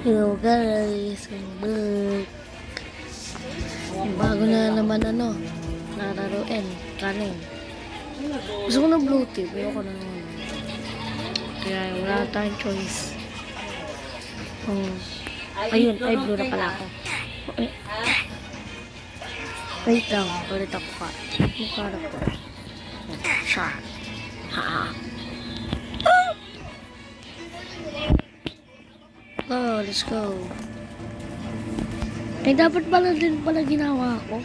Hello guys, bago na naman lalaruin, kanin. Gusto ko ng blue tip, ayoko na naman. Kaya wala tayong choice. Ayun, ay blue na pala ako. Wait lang, ulit ako ka. Mukha na ko. Siya. Ha. Oh, let's go. Eh, dapat pala din pala ginawa ko.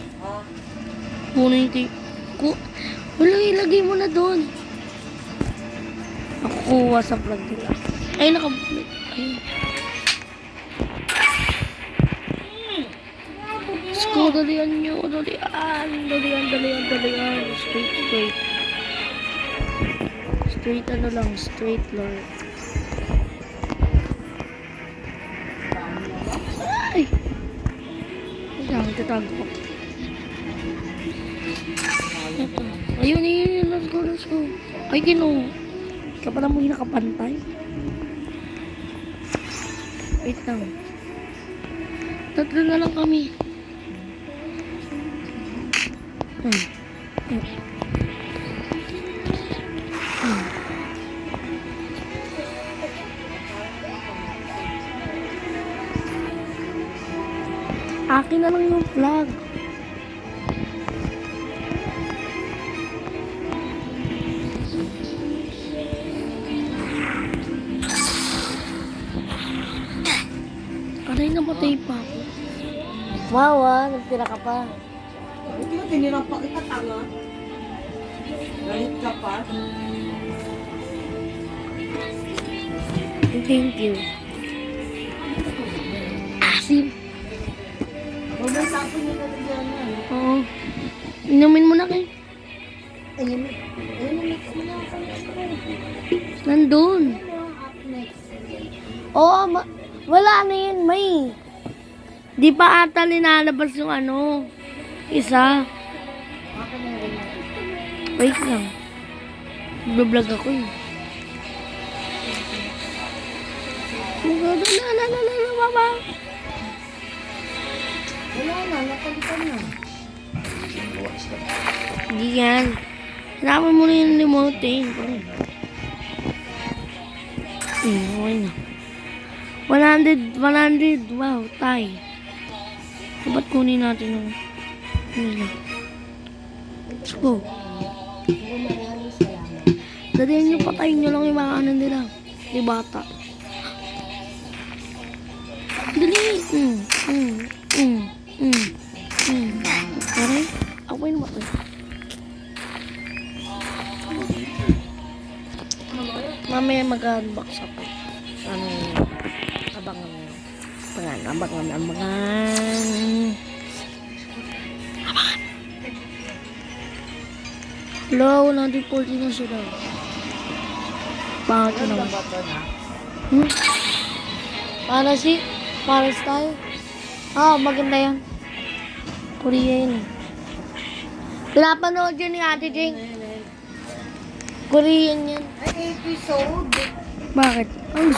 Kunin ko. Wala, ilagay mo na doon. Ako kuha sa plug nila. Ay, naka-plug. Ay. Let's go, dalian nyo. Dalian. Straight. Straight Lord. Ay! Tatago ko. Ayun. Let's go. Ay, kapala mo yung nakapantay. Wait lang. Tatlo na lang kami. Akin na lang yung flag. Aray, namatay pa ako. Wow, nagtira ka pa. Hindi mo tinirang pa kita, tanga. Galit ka pa. Thank you. Asim. Huwag may tapon yung kaligyan na. Oo. Inumin mo na kayo. Ayun. Nandun. Oo, wala na yun, may. Di pa ata linalabas yung isa. Wait lang. Nag-vlog ako eh. Mama. Wala na, napalitan na. Hindi yan. Hanapan mo na yung remote eh. Okay na. 100. Wow, tie. Dapat kunin natin yung... Let's go. Dalihan nyo, patayin nyo lang yung mga nila. Yung bata. Dali. Aray, ako yung matay. Mamaya mag-unbox ako. Abangan. Hello, 140 na sila. Bakit na naman? Paris tayo. Maganda yan. Korea yun eh. Pinapanood yun ni Ate Jing. Korean yan. Ay, episode. Bakit? Ano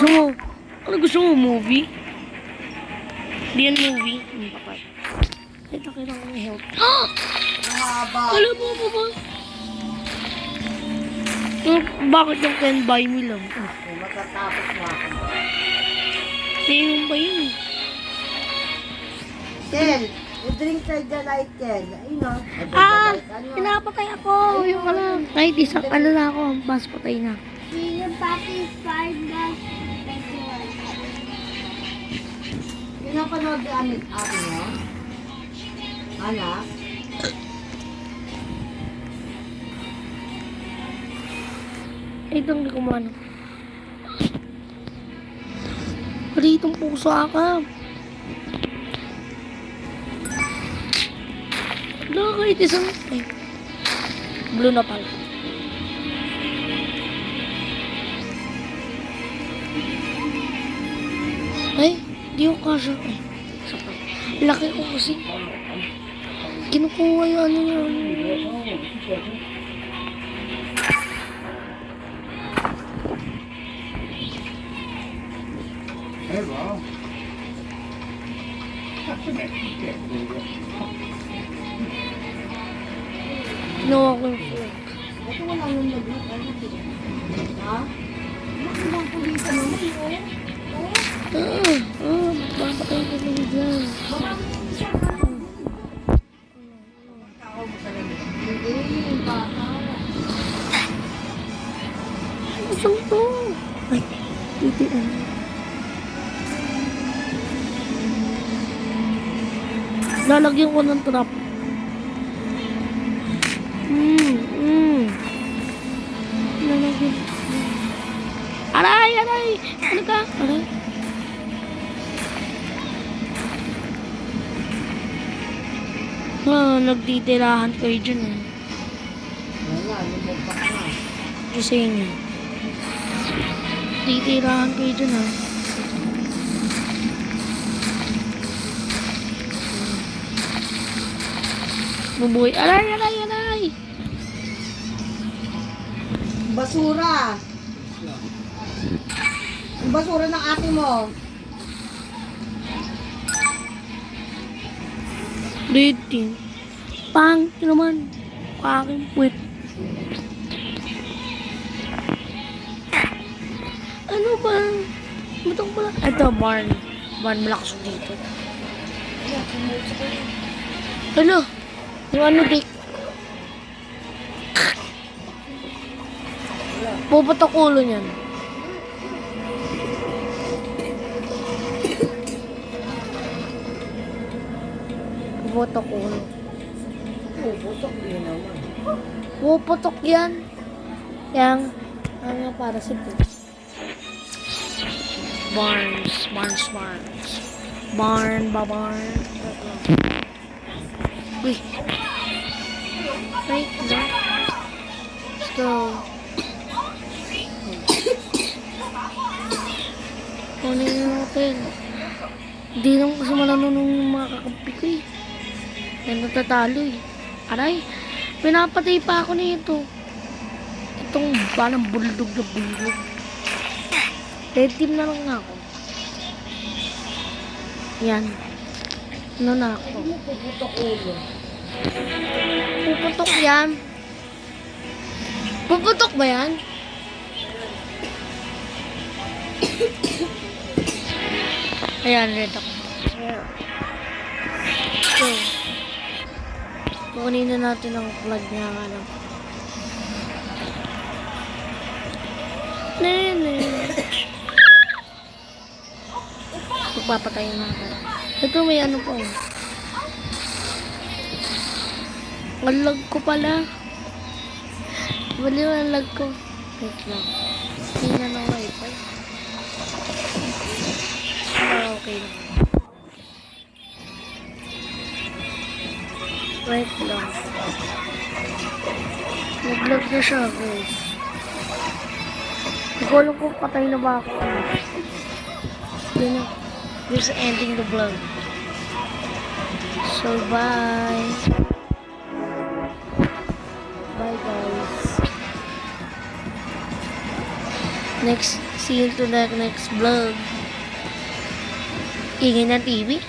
gusto mo? Movie? Di yan movie. Papay. Kita ko yung help. Mahaba. Alam mo ba? Bakit yung can buy me lang? Matatapos mo ako. Tingin ba yun eh? Ken, you drink Light, Ken. Ayun o. Pinapatay ako. Yung kahit isang na ako. Bas patay na. Yung pati is 5 na 21. Pinapanood yung atin mo? Anak? Itong kumano. Pari itong puso ka. Kahit isang... Ay. Blue na pala. Ay, di ko kasha. Ay, laki ko kasi. Kinukuha yung yun. Eh, wow. Ginawa ko yung fork. Ito wala nang nag-look. Ha? Nakailang pulisan naman yun. Papatay ko lang dyan. Hindi, baka. Saan to? Ay, titian. Lalagyan ko ng trap. Lalagyan. Aray, aray! Ano ka? Aray. Nagtitirahan kayo dyan eh. Wala, lumagpak na. Kasi inyo. Titirahan kayo dyan ha. Bubuhay. Aray, aray, aray! Basura. Yung basura ng ate mo. Dating. Pang, ito naman. Aking puwet. Ano ba? Matang pala. Ito, barn. Barn, malakas dito. Ano? Yung ano, Dick? Puputok ulo niyan. Puputok ulo. Puputok yun naman. Puputok yan. Yang, ano para si Bruce. Barnes. Barn. Uy. Wait, no. Let's go. Kunin na natin. Hindi naman kasi malanunong yung mga kakampi ko eh. Yan natatalo eh. Aray, pinapatay pa ako nito. Itong parang bulldog na bulldog. Red team na lang ako. Yan. Ano na ako? Hindi mo puputok ulo. Puputok yan. Puputok ba yan? Ayan, red ako. So, kukunin na natin ang flag niya. Ano. Nene. Magpapatayin natin. Ito may ano po. Ang lag ko pala. Baliw ang lag ko. Wait lang. Hindi na ng wifi. Okay lang. Wait lang. Nag-lag na siya, guys. Hindi ko alam kung patay na ba ako. Yun na. Here's ending the vlog. So, bye. Bye, guys. See you to the next vlog. Ingin ng TV.